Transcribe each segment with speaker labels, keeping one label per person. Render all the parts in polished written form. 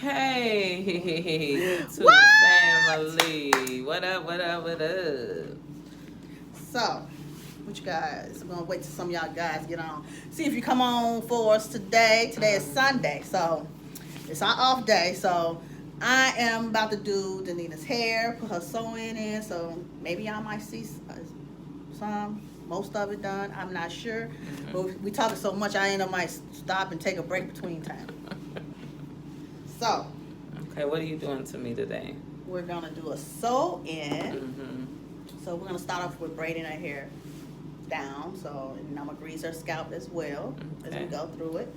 Speaker 1: Hey, to
Speaker 2: What?
Speaker 1: the family. What up, what up, what up?
Speaker 2: So, what you guys? I'm gonna wait till some of y'all guys get on. See if you come on for us today. Today is Sunday, so it's our off day. So I am about to do Danita's hair, put her sewing in. So maybe y'all might see most of it done. I'm not sure, but we talking so much, I ain't might stop and take a break between time. So
Speaker 1: Okay, what are you doing to me today?
Speaker 2: we're gonna do a sew in.
Speaker 1: Mm-hmm.
Speaker 2: So we're gonna start off with braiding her hair down. So and I'm gonna grease her scalp as well as we go through it.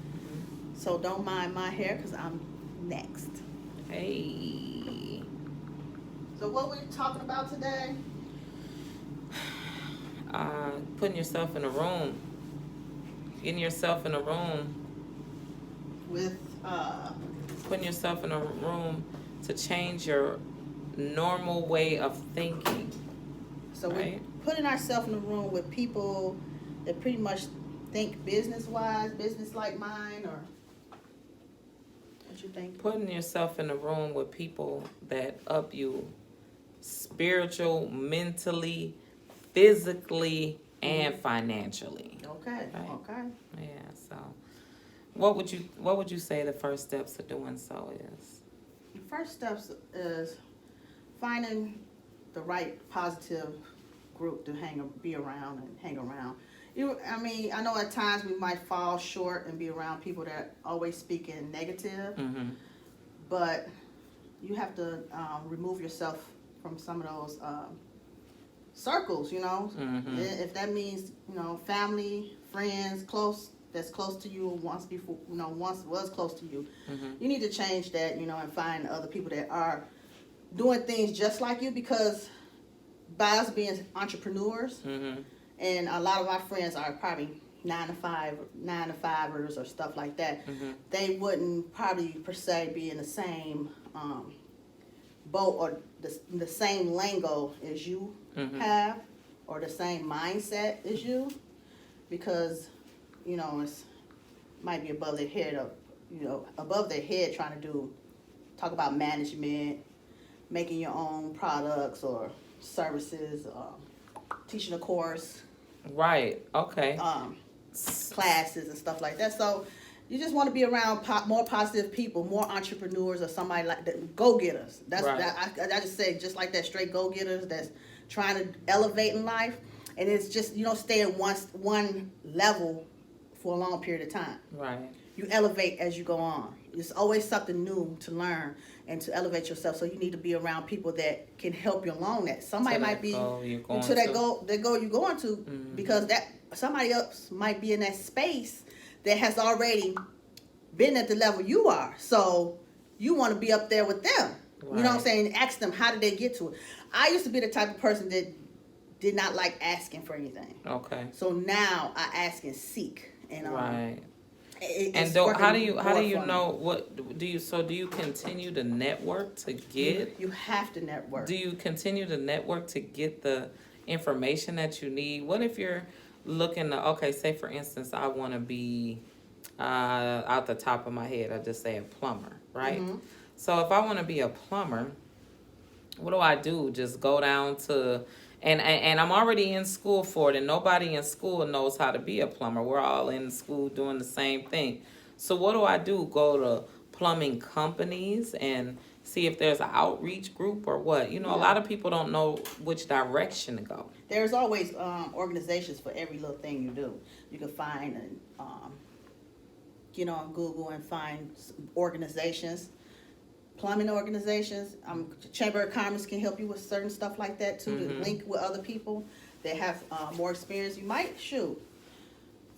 Speaker 2: So don't mind my hair because I'm next.
Speaker 1: Hey.
Speaker 2: So what we're talking about today?
Speaker 1: Putting yourself in a room. Getting yourself in a room.
Speaker 2: With
Speaker 1: Putting yourself in a room to change your normal way of thinking.
Speaker 2: so
Speaker 1: right?
Speaker 2: we're putting ourselves in a room with people that pretty much think business wise, business like mine, or what you think?
Speaker 1: Putting yourself in a room with people that up you spiritual, mentally, physically, and financially.
Speaker 2: Okay.
Speaker 1: Right.
Speaker 2: Okay.
Speaker 1: Yeah, so what would you say the first steps of doing so is?
Speaker 2: The first steps is finding the right positive group to be around and hang around. I know at times we might fall short and be around people that always speak in negative,
Speaker 1: Mm-hmm.
Speaker 2: but you have to remove yourself from some of those circles.
Speaker 1: Mm-hmm.
Speaker 2: If that means family, friends, that's close to you once before, once was close to you.
Speaker 1: Mm-hmm.
Speaker 2: You need to change that, and find other people that are doing things just like you, because by us being entrepreneurs,
Speaker 1: Mm-hmm.
Speaker 2: and a lot of our friends are probably 9 to 5ers or stuff like that,
Speaker 1: Mm-hmm.
Speaker 2: they wouldn't probably per se be in the same boat or the same lingo as you
Speaker 1: Mm-hmm.
Speaker 2: have, or the same mindset as you, because it's might be above their head trying to talk about management, making your own products or services, teaching a course,
Speaker 1: Right. Okay.
Speaker 2: classes and stuff like that. So you just want to be around more positive people, more entrepreneurs, or somebody like that, go-getters. That's
Speaker 1: Right.
Speaker 2: I just say just like that, straight go-getters that's trying to elevate in life, and it's just stay at one level for a long period of time.
Speaker 1: Right.
Speaker 2: You elevate as you go on. There's always something new to learn and to elevate yourself. So you need to be around people that can help you along that. Somebody might be
Speaker 1: to
Speaker 2: that goal you're going to,
Speaker 1: Mm-hmm.
Speaker 2: because that somebody else might be in that space that has already been at the level you are. So you want to be up there with them.
Speaker 1: Right.
Speaker 2: You know what I'm saying? Ask them, how did they get to it? I used to be the type of person that did not like asking for anything.
Speaker 1: Okay.
Speaker 2: So now I ask and seek. And
Speaker 1: Right.
Speaker 2: it's
Speaker 1: How do you
Speaker 2: for
Speaker 1: know
Speaker 2: me.
Speaker 1: what do you continue to network to get?
Speaker 2: You have to network.
Speaker 1: Do you continue to network to get the information that you need? What if you're looking to, okay, say for instance, I want to be, out the top of my head, I just say a plumber, right?
Speaker 2: Mm-hmm.
Speaker 1: So if I want to be a plumber, what do I do? Just go down to, and I'm already in school for it, and nobody in school knows how to be a plumber. We're all in school doing the same thing. So what do I do? Go to plumbing companies and see if there's an outreach group or what? A lot of people don't know which direction to go.
Speaker 2: There's always organizations for every little thing you do. You can find and get on Google and find organizations, plumbing organizations. Chamber of Commerce can help you with certain stuff like that too.
Speaker 1: Mm-hmm.
Speaker 2: To link with other people that have more experience. You might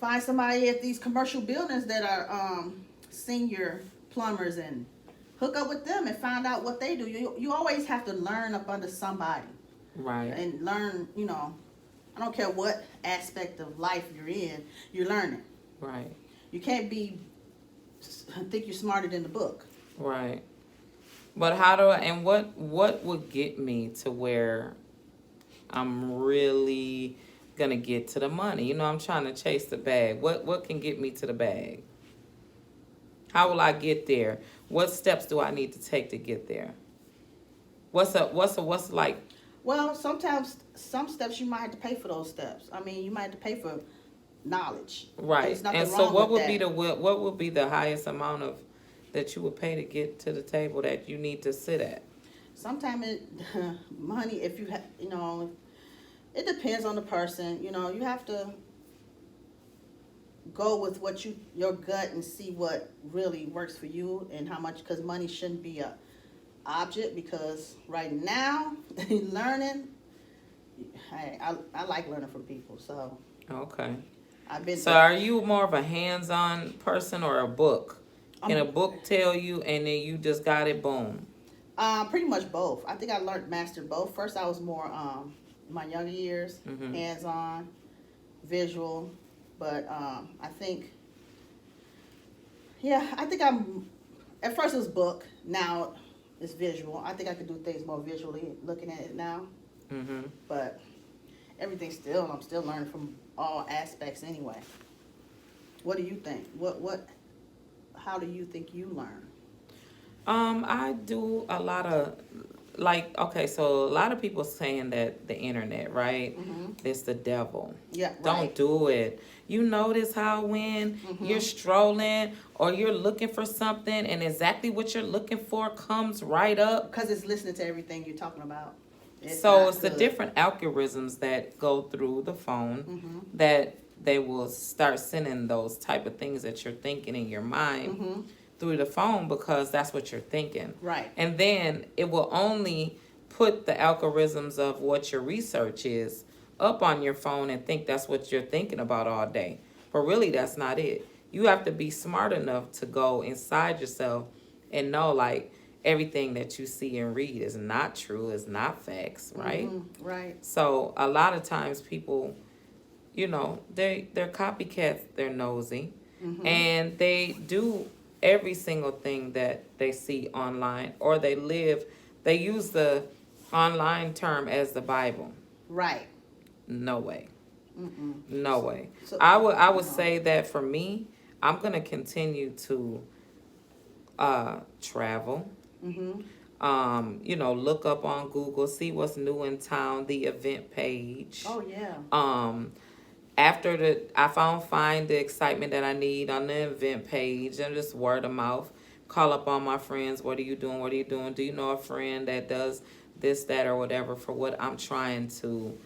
Speaker 2: find somebody at these commercial buildings that are senior plumbers and hook up with them and find out what they do. You always have to learn up under somebody.
Speaker 1: Right.
Speaker 2: And learn, I don't care what aspect of life you're in, you're learning.
Speaker 1: Right.
Speaker 2: You can't think you're smarter than the book.
Speaker 1: Right. But how do I, and what would get me to where I'm really gonna get to the money? I'm trying to chase the bag. What can get me to the bag? How will I get there? What steps do I need to take to get there? What's like?
Speaker 2: Well, sometimes some steps you might have to pay for those steps. I mean, you might have to pay for knowledge.
Speaker 1: Right.
Speaker 2: There's nothing
Speaker 1: And so
Speaker 2: wrong
Speaker 1: what
Speaker 2: with
Speaker 1: would be
Speaker 2: that.
Speaker 1: what would be the highest amount of that you would pay to get to the table that you need to sit at?
Speaker 2: Sometimes money, if you have, it depends on the person. You have to go with your gut and see what really works for you and how much, because money shouldn't be a object, because right now learning, I like learning from people, so
Speaker 1: Okay.
Speaker 2: I've been
Speaker 1: So are you more of a hands-on person or a book? Can a book tell you and then you just got it, boom?
Speaker 2: Pretty much both. I think I mastered both. First I was more my younger years, hands-on, visual, but I think I'm at first it was book, now it's visual. I think I could do things more visually looking at it now. But I'm still learning from all aspects anyway. What do you think? How do you think you learn?
Speaker 1: I do a lot of so a lot of people saying that the internet, right? It's the devil.
Speaker 2: Yeah,
Speaker 1: Don't
Speaker 2: right.
Speaker 1: do it. You notice how when you're strolling or you're looking for something and exactly what you're looking for comes right up.
Speaker 2: Because it's listening to everything you're talking about. It's
Speaker 1: The different algorithms that go through the phone that they will start sending those type of things that you're thinking in your mind through the phone, because that's what you're thinking.
Speaker 2: Right.
Speaker 1: And then it will only put the algorithms of what your research is up on your phone and think that's what you're thinking about all day. But really, that's not it. You have to be smart enough to go inside yourself and know, like, everything that you see and read is not true, is not facts, right?
Speaker 2: Right.
Speaker 1: So a lot of times people, they're copycats, they're nosy, and they do every single thing that they see online, or they use the online term as the Bible.
Speaker 2: Right.
Speaker 1: No way. No way.
Speaker 2: So,
Speaker 1: I would say that for me, I'm gonna continue to travel. Look up on Google, see what's new in town, the event page.
Speaker 2: Oh yeah.
Speaker 1: After I find the excitement that I need on the event page, and just word of mouth. Call up all my friends. What are you doing? What are you doing? Do you know a friend that does this, that, or whatever for what I'm trying to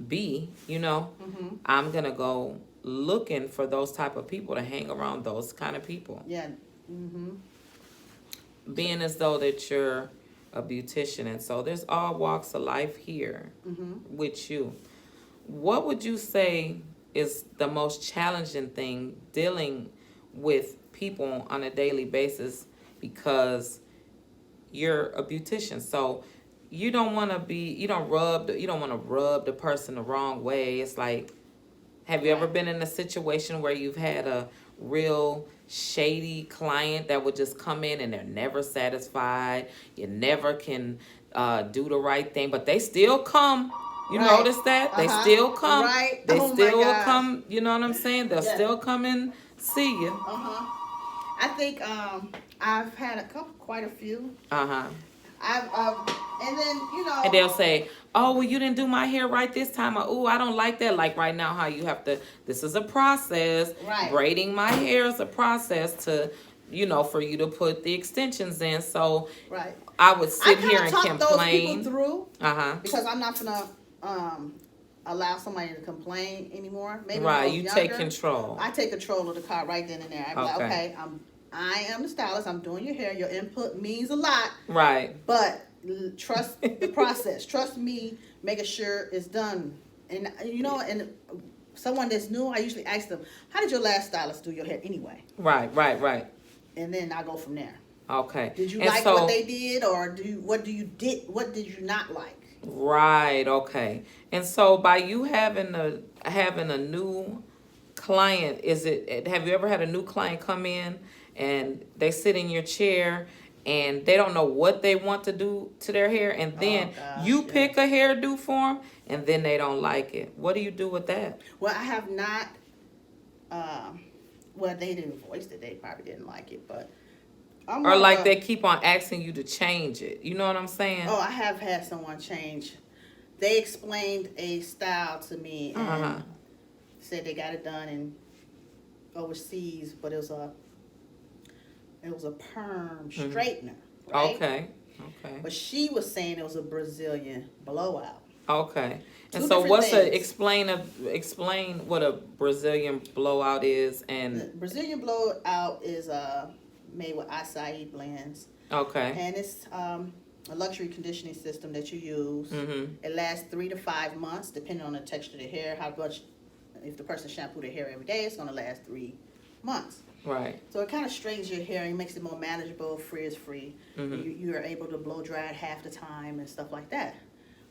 Speaker 1: be? I'm gonna go looking for those type of people to hang around those kind of people.
Speaker 2: Yeah.
Speaker 1: Being as though that you're a beautician, and so there's all walks of life here with you. What would you say is the most challenging thing dealing with people on a daily basis, because you're a beautician? So you don't want to rub the person the wrong way. It's like, have you ever been in a situation where you've had a real shady client that would just come in and they're never satisfied? You never can do the right thing, but they still come. You notice that? They still come.
Speaker 2: Right.
Speaker 1: They
Speaker 2: Oh
Speaker 1: still
Speaker 2: my
Speaker 1: will
Speaker 2: gosh.
Speaker 1: come. You know what I'm saying? They'll still come and see you.
Speaker 2: I think I've had quite a few. And then
Speaker 1: And they'll say, "Oh, well, you didn't do my hair right this time." Or, "Oh, I don't like that." Like right now, how you have to. This is a process.
Speaker 2: Right.
Speaker 1: Braiding my hair is a process to, for you to put the extensions in. So
Speaker 2: right.
Speaker 1: I would sit
Speaker 2: I
Speaker 1: here and
Speaker 2: talk
Speaker 1: complain.
Speaker 2: those people through.
Speaker 1: Because
Speaker 2: I'm not gonna allow somebody to complain anymore. Maybe
Speaker 1: right, you
Speaker 2: younger,
Speaker 1: take control.
Speaker 2: I take control of the car right then and there. I be like, okay, I am the stylist. I'm doing your hair. Your input means a lot.
Speaker 1: Right.
Speaker 2: But trust the process. Trust me, making sure it's done. And and someone that's new, I usually ask them, "How did your last stylist do your hair anyway?"
Speaker 1: Right.
Speaker 2: And then I go from there.
Speaker 1: Okay.
Speaker 2: Did you like what they did, or what did you not like?
Speaker 1: Right. Okay. And so by you having a new client, have you ever had a new client come in and they sit in your chair and they don't know what they want to do to their hair, and then you pick a hairdo for them and then they don't like it? What do you do with that?
Speaker 2: Well, I have not. Well, they didn't voice it. They probably didn't like it, but I'm
Speaker 1: Or
Speaker 2: more
Speaker 1: like
Speaker 2: of a,
Speaker 1: they keep on asking you to change it. You know what I'm saying?
Speaker 2: oh, I have had someone change. They explained a style to me and said they got it done in overseas, but it was a perm straightener, right?
Speaker 1: Okay. Okay.
Speaker 2: But she was saying it was a Brazilian blowout.
Speaker 1: Okay. And
Speaker 2: Two
Speaker 1: so
Speaker 2: different
Speaker 1: what's
Speaker 2: things.
Speaker 1: explain what a Brazilian blowout is
Speaker 2: The
Speaker 1: and
Speaker 2: Brazilian blowout is made with acai blends,
Speaker 1: okay.
Speaker 2: and it's a luxury conditioning system that you use.
Speaker 1: Mhm.
Speaker 2: It lasts 3 to 5 months, depending on the texture of the hair. How much, if the person shampoo their hair every day, it's going to last 3 months.
Speaker 1: Right.
Speaker 2: So it kind of straightens your hair and makes it more manageable, frizz-free. You are able to blow dry it half the time and stuff like that.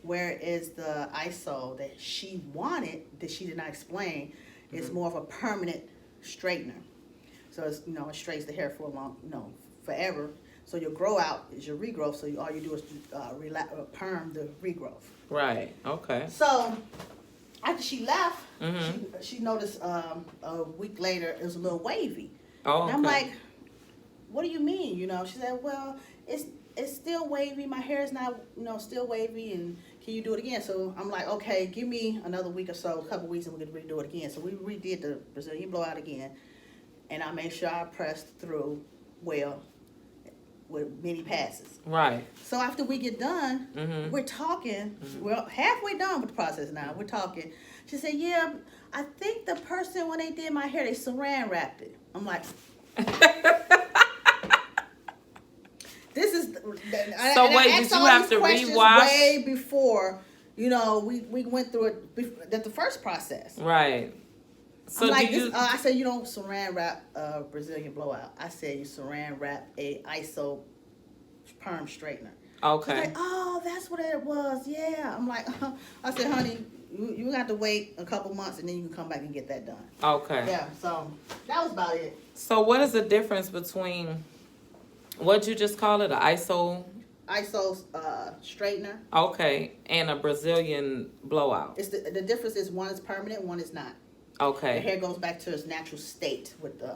Speaker 2: Whereas the ISO that she wanted, that she did not explain, is more of a permanent straightener. So it's, it straightens the hair for a long, forever. So your grow out is your regrowth. So all you do is perm the regrowth.
Speaker 1: Right. Okay.
Speaker 2: So after she left, she noticed a week later it was a little wavy.
Speaker 1: Oh,
Speaker 2: And I'm
Speaker 1: okay.
Speaker 2: like, what do you mean? She said, well, it's still wavy. My hair is not, still wavy. And can you do it again? So I'm like, okay, give me another week or so, a couple weeks, and we can redo it again. So we redid the Brazilian blowout again. And I made sure I pressed through well with many passes.
Speaker 1: Right.
Speaker 2: So after we get done, we're talking. We're halfway done with the process now. We're talking. She said, yeah, I think the person, when they did my hair, they saran wrapped it. I'm like... This is
Speaker 1: So wait, did you have to rewash?
Speaker 2: Way before, we went through it the first process.
Speaker 1: Right. So
Speaker 2: I'm like,
Speaker 1: I
Speaker 2: said you don't saran wrap a Brazilian blowout. I said you saran wrap a ISO perm straightener.
Speaker 1: Okay.
Speaker 2: She's like, oh, that's what it was. Yeah. I'm like, I said, honey, you have to wait a couple months and then you can come back and get that done.
Speaker 1: Okay.
Speaker 2: Yeah. So that was about it.
Speaker 1: So what is the difference between what'd you just call it? An ISO
Speaker 2: straightener.
Speaker 1: Okay. And a Brazilian blowout.
Speaker 2: It's the difference is one is permanent, one is not.
Speaker 1: Okay.
Speaker 2: The hair goes back to its natural state with the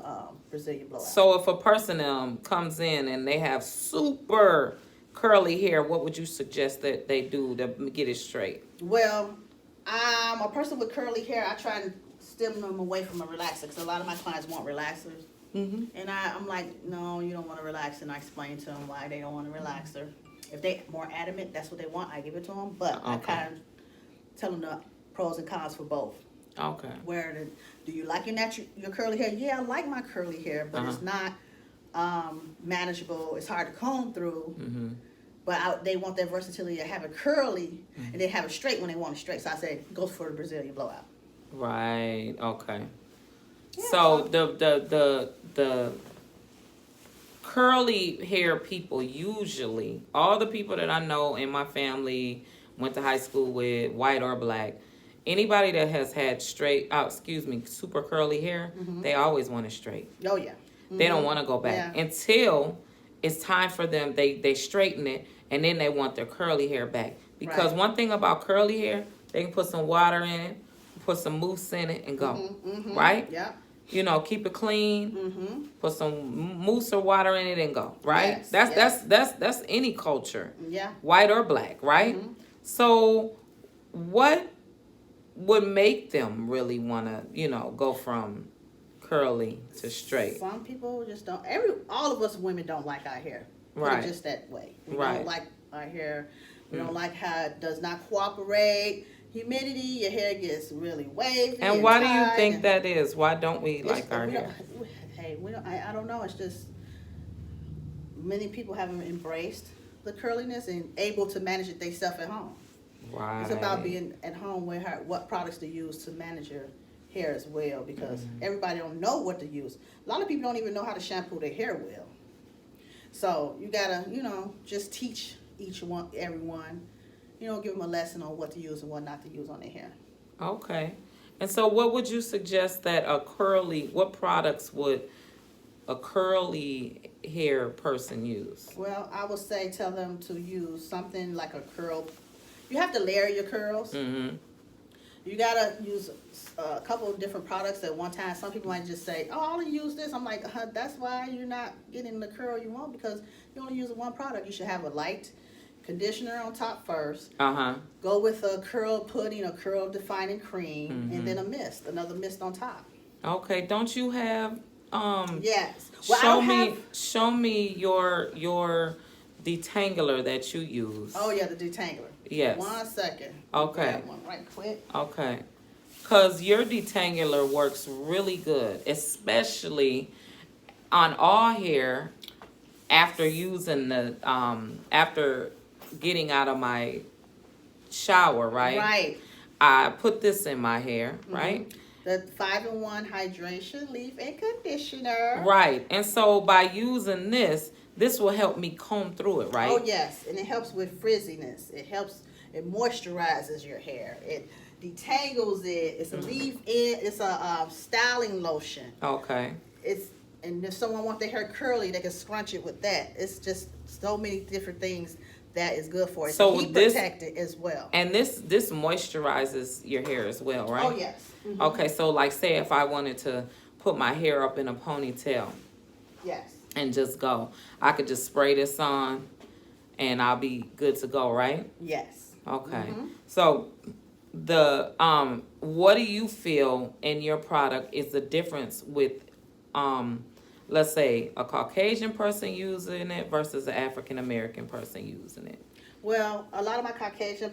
Speaker 2: Brazilian blowout.
Speaker 1: So if a person comes in and they have super curly hair, what would you suggest that they do to get it straight?
Speaker 2: Well, I'm a person with curly hair. I try and stem them away from a relaxer because a lot of my clients want relaxers. And I'm like, no, you don't want a relaxer. And I explain to them why they don't want a relaxer. If they're more adamant, that's what they want, I give it to them. But I kind of tell them the pros and cons for both.
Speaker 1: Okay.
Speaker 2: Do you like your curly hair? Yeah, I like my curly hair, but it's not manageable. It's hard to comb through. But they want that versatility to have it curly and then have it straight when they want it straight. So I say, go for the Brazilian blowout.
Speaker 1: Right. Okay.
Speaker 2: Yeah,
Speaker 1: so the curly hair people, usually all the people that I know in my family went to high school with, white or black, anybody that has had super curly hair, they always want it straight.
Speaker 2: Oh yeah.
Speaker 1: They don't want to go back until it's time for them. They straighten it and then they want their curly hair back. Because one thing about curly hair, they can put some water in it, put some mousse in it, and go. Right?
Speaker 2: Yeah.
Speaker 1: Keep it clean. Put some mousse or water in it and go. Right?
Speaker 2: Yes,
Speaker 1: That's any culture.
Speaker 2: Yeah.
Speaker 1: White or black. Right? So what would make them really want to, go from curly to straight?
Speaker 2: Some people just don't. All of us women don't like our hair.
Speaker 1: Right.
Speaker 2: Just that way. We don't like our hair. We don't like how it does not cooperate. Humidity, your hair gets really wavy.
Speaker 1: And why do you think that is? Why don't we like our hair?
Speaker 2: I don't know. It's just many people haven't embraced the curliness and able to manage it themselves at home.
Speaker 1: Right.
Speaker 2: It's about being at home what products to use to manage your hair as well, because everybody don't know what to use. A lot of people don't even know how to shampoo their hair well. So you gotta, just teach everyone, give them a lesson on what to use and what not to use on their hair.
Speaker 1: Okay. And so what would you suggest that what products would a curly hair person use?
Speaker 2: Well, I would say tell them to use something like a curl. You have to layer your curls. You gotta use a couple of different products at one time. Some people might just say, "Oh, I only use this." I'm like, that's why you're not getting the curl you want, because you only use one product. You should have a light conditioner on top first. Go with a curl pudding, a curl defining cream, and then a mist, another mist on top.
Speaker 1: Okay. Don't you have
Speaker 2: Yes. Well,
Speaker 1: show me your detangler that you use.
Speaker 2: Oh yeah, the detangler.
Speaker 1: Yes.
Speaker 2: 1 second.
Speaker 1: Okay.
Speaker 2: Grab one right quick.
Speaker 1: Okay. Because your detangler works really good, especially on all hair after using the, after getting out of my shower, right?
Speaker 2: Right.
Speaker 1: I put this in my hair, right?
Speaker 2: The 5-in-1 hydration, leave, and conditioner.
Speaker 1: Right. And so by using this will help me comb through it, right?
Speaker 2: Oh, yes. And it helps with frizziness. It moisturizes your hair. It detangles it. It's a leave-in. It's a styling lotion.
Speaker 1: Okay.
Speaker 2: And if someone wants their hair curly, they can scrunch it with that. It's just so many different things that is good for it.
Speaker 1: So
Speaker 2: heat
Speaker 1: this
Speaker 2: protected as well.
Speaker 1: And this moisturizes your hair as well, right?
Speaker 2: Oh, yes. Mm-hmm.
Speaker 1: Okay, so like say if I wanted to put my hair up in a ponytail.
Speaker 2: Yes.
Speaker 1: And just go. I could just spray this on and I'll be good to go, right?
Speaker 2: Yes.
Speaker 1: Okay. So the what do you feel in your product is the difference with let's say a Caucasian person using it versus an African American person using it?
Speaker 2: Well, a lot of my Caucasian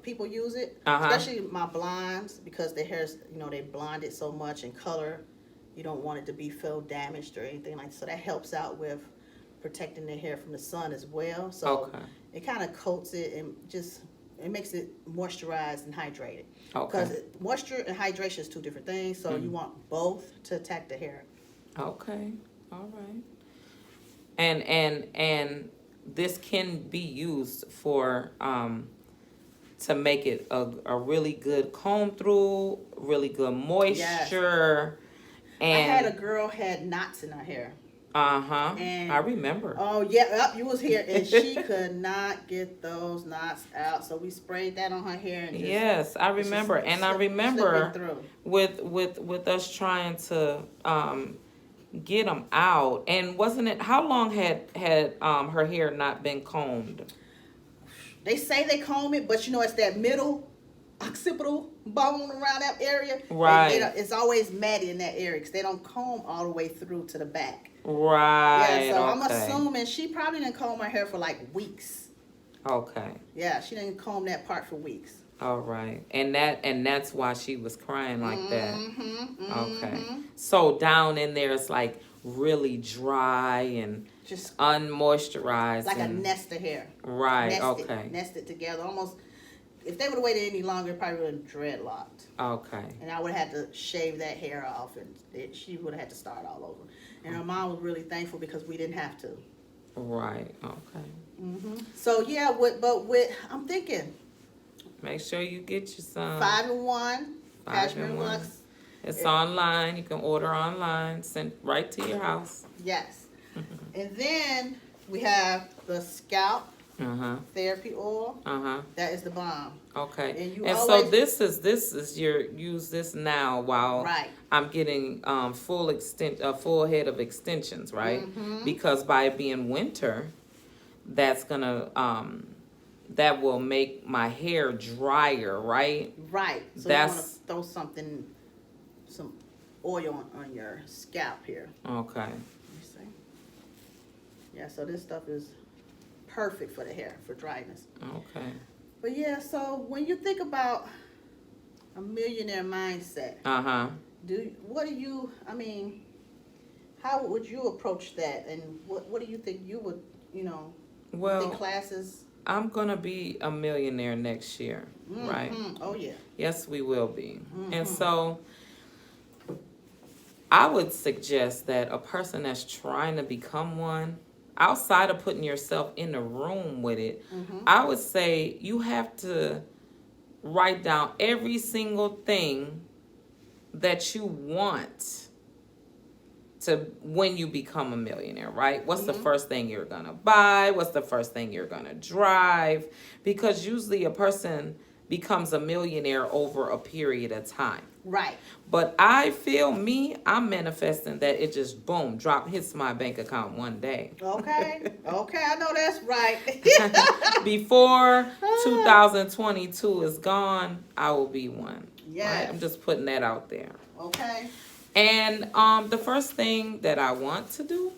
Speaker 2: people use it, especially my blondes, because their hair's, they blonde it so much in color. You don't want it to be feel damaged or anything like that. So that helps out with protecting their hair from the sun as well. So it kind of coats it and it makes it moisturized and hydrated. Because moisture and hydration is two different things. So you want both to attack the hair.
Speaker 1: Okay. All right. And this can be used for to make it a really good comb through, really good moisture.
Speaker 2: Yes.
Speaker 1: And
Speaker 2: I had a girl had knots in her hair.
Speaker 1: And I remember.
Speaker 2: Oh yeah, you was here, and she could not get those knots out. So we sprayed that on her hair. And
Speaker 1: yes, I remember, and I remember with us trying to get them out. And wasn't it? How long had her hair not been combed?
Speaker 2: They say they comb it, but it's that middle occipital bone around that area.
Speaker 1: Right.
Speaker 2: It's always matty in that area because they don't comb all the way through to the back.
Speaker 1: Right.
Speaker 2: Yeah, so I'm assuming she probably didn't comb her hair for like weeks.
Speaker 1: Okay.
Speaker 2: Yeah, she didn't comb that part for weeks.
Speaker 1: All right. And that's why she was crying like that. Okay. So down in there it's like really dry and just unmoisturized.
Speaker 2: Like a nest of hair.
Speaker 1: Right.
Speaker 2: Nested together. Almost. If they would have waited any longer, it probably would have dreadlocked. Okay. And I would have had to shave that hair off, and she would have had to start all over. And her mom was really thankful because we didn't have to.
Speaker 1: Right. Okay.
Speaker 2: So yeah, I'm thinking.
Speaker 1: Make sure you get you some
Speaker 2: 5-in-1 Cashmere Lux.
Speaker 1: It's online. You can order online, sent right to your house.
Speaker 2: Yes. And then we have the scalp therapy oil. That is the bomb.
Speaker 1: Okay. And so this is your use this now while I'm getting full head of extensions, right? Because by it being winter, that's gonna that will make my hair drier, right?
Speaker 2: Right. So you want to throw some oil on your scalp here. Okay. Let me see. Yeah, so this stuff is perfect for the hair, for dryness. Okay. But yeah, so when you think about a millionaire mindset, how would you approach that? And what do you think you would, think classes?
Speaker 1: I'm gonna be a millionaire next year, right?
Speaker 2: Oh yeah.
Speaker 1: Yes, we will be. And so I would suggest that a person that's trying to become one, outside of putting yourself in the room with it, I would say you have to write down every single thing that you want to when you become a millionaire, right? What's the first thing you're gonna buy? What's the first thing you're gonna drive? Because usually a person becomes a millionaire over a period of time.
Speaker 2: Right.
Speaker 1: But I'm manifesting that it just boom, hits my bank account one day.
Speaker 2: Okay. Okay, I know that's right.
Speaker 1: Before 2022 is gone, I will be one.
Speaker 2: Yes.
Speaker 1: Right? I'm just putting that out there.
Speaker 2: Okay.
Speaker 1: And the first thing that I want to do,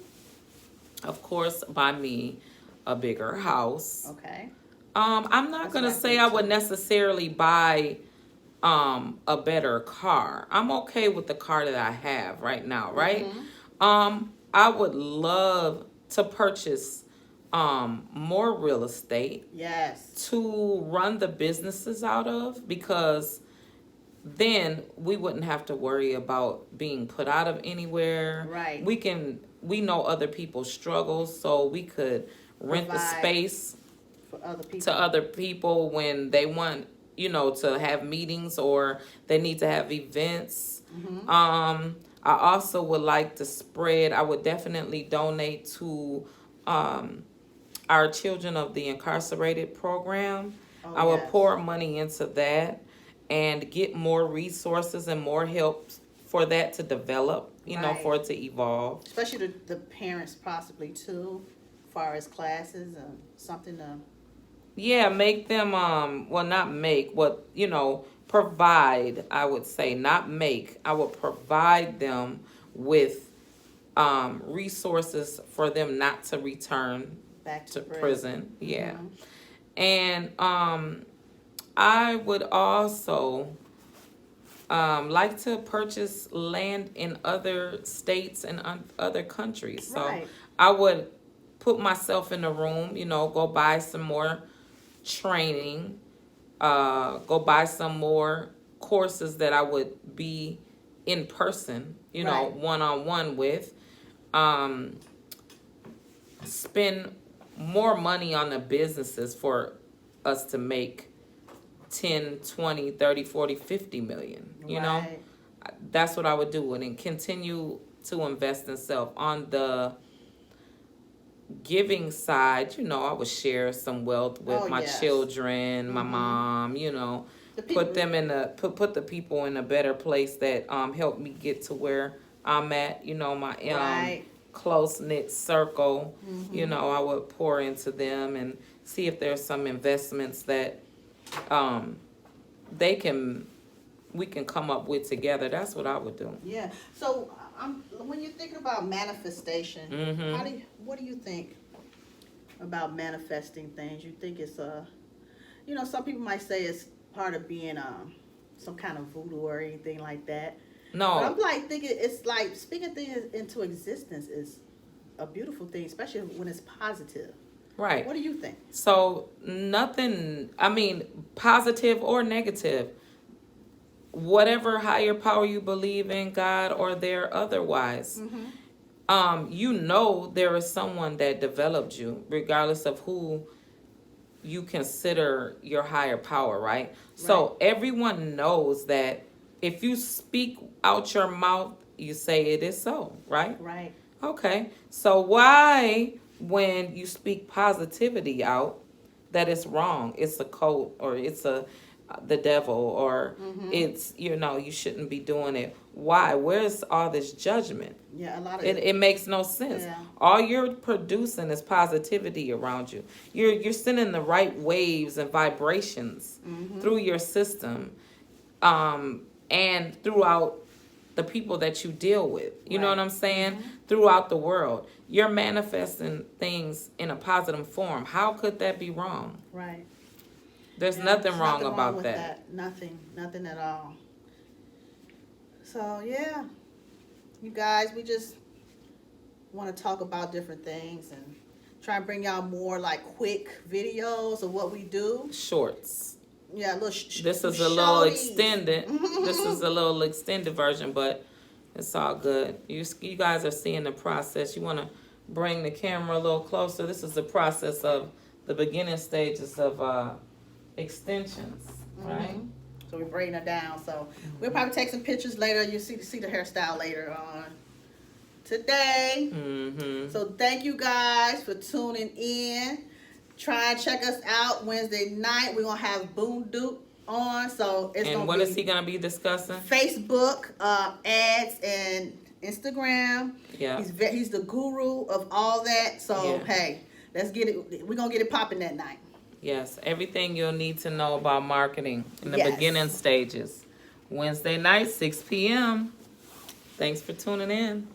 Speaker 1: of course, buy me a bigger house.
Speaker 2: Okay.
Speaker 1: I'm not
Speaker 2: That's
Speaker 1: gonna
Speaker 2: what I
Speaker 1: say
Speaker 2: think
Speaker 1: I would
Speaker 2: too.
Speaker 1: necessarily buy a better car. I'm okay with the car that I have right now, right? I would love to purchase more real estate
Speaker 2: Yes.
Speaker 1: to run the businesses out of, because then we wouldn't have to worry about being put out of anywhere.
Speaker 2: Right.
Speaker 1: We know other people's struggles, so we could rent the
Speaker 2: Provide
Speaker 1: space
Speaker 2: for other people.
Speaker 1: to other people when they want, to have meetings or they need to have events. I also would like to spread. I would definitely donate to our Children of the Incarcerated program.
Speaker 2: Oh,
Speaker 1: I would
Speaker 2: yes.
Speaker 1: pour money into that and get more resources and more help for that to develop,
Speaker 2: Right.
Speaker 1: for it to evolve.
Speaker 2: Especially the parents possibly too, as far as classes and something to.
Speaker 1: Yeah, make them not make, what, provide, I would say, not make. I would provide them with resources for them not to return
Speaker 2: Back
Speaker 1: to
Speaker 2: to
Speaker 1: prison. Yeah.
Speaker 2: Mhm.
Speaker 1: And I would also like to purchase land in other states and other countries. So
Speaker 2: Right.
Speaker 1: I would put myself in a room, go buy some more training, go buy some more courses that I would be in person,
Speaker 2: Right.
Speaker 1: one-on-one with. Spend more money on the businesses for us to make 10, 20, 30, 40, 50 million,
Speaker 2: Right.
Speaker 1: That's what I would do, and then continue to invest in self. On the giving side, I would share some wealth with
Speaker 2: Oh,
Speaker 1: my
Speaker 2: yes.
Speaker 1: children, my mom,
Speaker 2: The people.
Speaker 1: put them in put the people in a better place that help me get to where I'm at, my
Speaker 2: Right.
Speaker 1: close knit circle. I would pour into them and see if there's some investments that we can come up with together. That's what I would do.
Speaker 2: Yeah. So when you're thinking about manifestation, what do you think about manifesting things? You think it's some people might say it's part of being some kind of voodoo or anything like that.
Speaker 1: No.
Speaker 2: But I'm like thinking it's like speaking things into existence is a beautiful thing, especially when it's positive.
Speaker 1: Right.
Speaker 2: What do you think?
Speaker 1: So positive or negative, whatever higher power you believe in, God or there otherwise, there is someone that developed you, regardless of who you consider your higher power, right? So everyone knows that if you speak out your mouth, you say it is so, right?
Speaker 2: Right.
Speaker 1: Okay. So why, when you speak positivity out, that it's wrong, it's a cult, or it's the devil, or it's, you shouldn't be doing it. Why? Where's all this judgment?
Speaker 2: Yeah, a lot of
Speaker 1: It makes no sense.
Speaker 2: Yeah.
Speaker 1: All you're producing is positivity around you. You're sending the right waves and vibrations through your system, and throughout the people that you deal with. You know
Speaker 2: Right.
Speaker 1: what I'm saying? Throughout the world. You're manifesting things in a positive form. How could that be wrong?
Speaker 2: Right.
Speaker 1: There's
Speaker 2: Yeah,
Speaker 1: nothing
Speaker 2: there's
Speaker 1: wrong
Speaker 2: nothing
Speaker 1: about
Speaker 2: with
Speaker 1: that.
Speaker 2: Nothing at all. So yeah, you guys, we just want to talk about different things and try and bring y'all more like quick videos of what we do.
Speaker 1: Shorts.
Speaker 2: Yeah,
Speaker 1: This is a little extended. This is a little extended version, but it's all good. You guys are seeing the process. You want to bring the camera a little closer. This is the process of the beginning stages of extensions, right?
Speaker 2: So we're braiding her down. So we'll probably take some pictures later. You'll see the hairstyle later on today. So thank you guys for tuning in. Try and check us out Wednesday night. We're going to have Boom Doop on. So it's
Speaker 1: And
Speaker 2: gonna
Speaker 1: what
Speaker 2: be
Speaker 1: is he gonna be discussing?
Speaker 2: Facebook ads and Instagram.
Speaker 1: Yeah.
Speaker 2: He's the guru of all that. So
Speaker 1: Yeah.
Speaker 2: hey, let's get it. We're gonna get it popping that night.
Speaker 1: Yes, everything you'll need to know about marketing in the
Speaker 2: Yes.
Speaker 1: beginning stages. Wednesday night, 6 p.m. Thanks for tuning in.